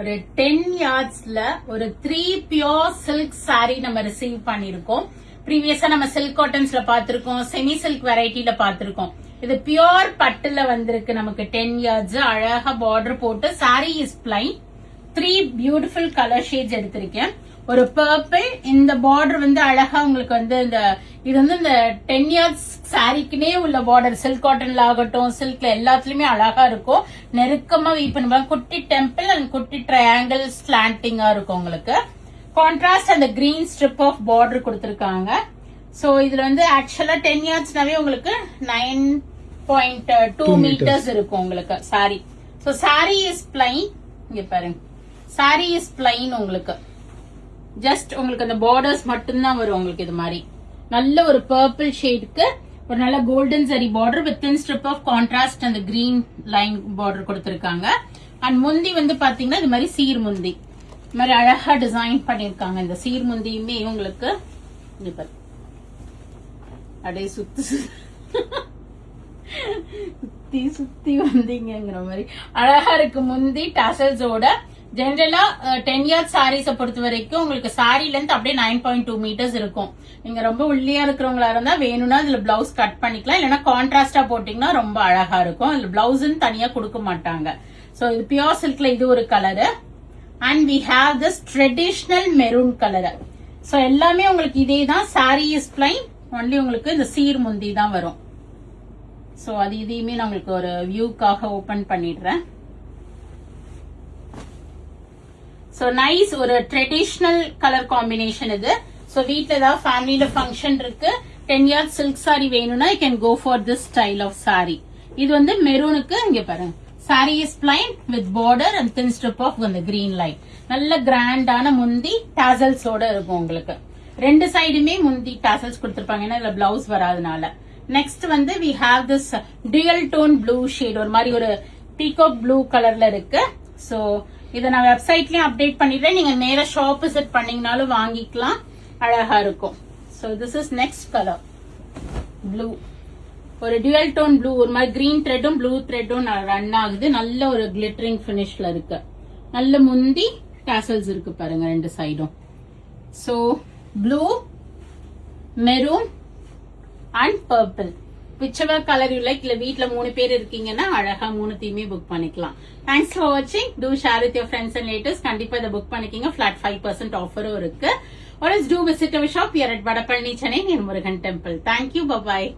ஒரு 10 yardsல ஒரு 3 pure silk saree நம்ம ரிசீவ் பண்ணிருக்கோம். ப்ரீவியஸா நம்ம சில்க் காட்டன்ஸ்ல பாத்திருக்கோம், செமி சில்க் வெரைட்டில பாத்திருக்கோம். இது பியோர் பட்டுல வந்திருக்கு நமக்கு 10 yards. அழகா பார்டர் போட்டு saree is plain. 3 beautiful color shades எடுத்திருக்கேன். ஒரு பர்பிள், இந்த பார்டர் வந்து அழகா உங்களுக்கு வந்து இது வந்து இந்த 10 yards சாரிக்குனே உள்ள பார்டர். சில்க் காட்டன்ல ஆகட்டும், சில்க்ல எல்லாத்துலயுமே அழகா இருக்கும். நெருக்கமா வீப் பண்ணுவாங்க. குட்டி டெம்பிள் அண்ட் குட்டி ட்ரையாங்கிள் ஸ்லாண்டிங்கா இருக்கும் உங்களுக்கு. கான்ட்ராஸ்ட் அந்த கிரீன் ஸ்ட்ரிப் ஆஃப் பார்டர் கொடுத்திருக்காங்க. சோ இதுல வந்து ஆக்சுவலா 10 yardsனாவே உங்களுக்கு 9.2 meters இருக்கும் உங்களுக்கு sorry. So sorry is plain. இங்க பாருங்க, சாரி இஸ் பிளைன். உங்களுக்கு ஜஸ்ட் உங்களுக்கு அந்த பார்டர்ஸ் மட்டும்தான் வரும். உங்களுக்கு இது மாதிரி நல்ல ஒரு பர்பிள் ஷேடுக்கு ஒரு நல்ல golden zari border with in strip of contrast அந்த கிரீன் லைன் பார்டர் கொடுத்திருக்காங்க. அண்ட் முந்தி வந்து பாத்தீங்கன்னா இது மாதிரி சீர் முந்தி இது மாதிரி அழகா டிசைன் பண்ணிருக்காங்க. இந்த சீர் முந்தியுமே உங்களுக்கு அப்படியே சுத்தி சுத்தி வந்தீங்கிற மாதிரி அழகா இருக்கு. முந்தி டசல்ஸோட. ஜெனரலா 10 yards சாரீஸ பொறுத்த வரைக்கும் உங்களுக்கு சாரி லென்த் அப்படியே 9.2 meters இருக்கும். நீங்க ரொம்ப உள்ளியா இருக்கிறவங்களா இருந்தா வேணும்னா இதுல பிளவுஸ் கட் பண்ணிக்கலாம், இல்லைன்னா கான்ட்ராஸ்டா போட்டீங்கன்னா ரொம்ப அழகா இருக்கும். இதுல பிளவுஸ்ன்னு தனியா கொடுக்க மாட்டாங்க. சோ இது பியோர் சில்க்ல இது ஒரு colour. And we have this traditional maroon colour. So எல்லாமே உங்களுக்கு இதே தான். சாரி இஸ் பிளைன், ஒன்லி உங்களுக்கு இந்த சீர் முந்தி தான் வரும். சோ அது இதையுமே நான் உங்களுக்கு ஒரு வியூக்காக ஓபன் பண்ணிடுறேன். சோ நைஸ் ஒரு ட்ரெடிஷனல் கலர் காம்பினேஷன் இது. சோ வீட்ல ஏதாவது ஃபேமிலில ஃபங்க்ஷன் இருக்கு, 10 yards சில்க் சாரி வேணும்னா you can go for this style of sari. இது வந்து மெரூனுக்கு. இங்க பாருங்க, sari is plain with border and thin strip of அந்த கிரீன் லைன். நல்ல கிராண்டான முந்தி டாசல்ஸோட இருக்கும் உங்களுக்கு. ரெண்டு சைடுமே முந்தி டாசல்ஸ் கொடுத்திருப்பாங்க, ஏன்னா இதுல பிளவுஸ் வராதனால. நெக்ஸ்ட் வந்து we have this dual tone blue shade, ஒரு மாதிரி ஒரு பீகாக் ப்ளூ கலர்ல இருக்கு. சோ இதை நான் வெப்சைட்லயும் அப்டேட் பண்ணிடுறேன். நீங்க நேரா ஷாப் விசிட் பண்ணீங்கனாலும் வாங்கிக்கலாம், அழகா இருக்கும். So this is next colour blue. ஒரு டியூயல் டோன் ப்ளூ, ஒரு மாதிரி கிரீன் த்ரெட்டும் ப்ளூ த்ரெட்டும் ரன் ஆகுது. நல்ல ஒரு கிளிட்டரிங் பினிஷ்ல இருக்கு. நல்ல முந்தி டாசல்ஸ் இருக்கு பாருங்க ரெண்டு சைடும். So blue, maroon and purple, whichever color you like. இல்ல வீட்ல 3 பேர் இருக்கீங்கன்னா அழகா 3த்தையுமே புக் பண்ணிக்கலாம். தேங்க்ஸ் ஃபார் வாட்சிங். Do share with your friends and relatives. கண்டிப்பா இதை புக் பண்ணிக்கீங்க. flat 5% ஆஃபரும் இருக்கு. or else do visit our shop here at Vadapalani, Chennai near Murugan Temple. Thank you. Bye bye.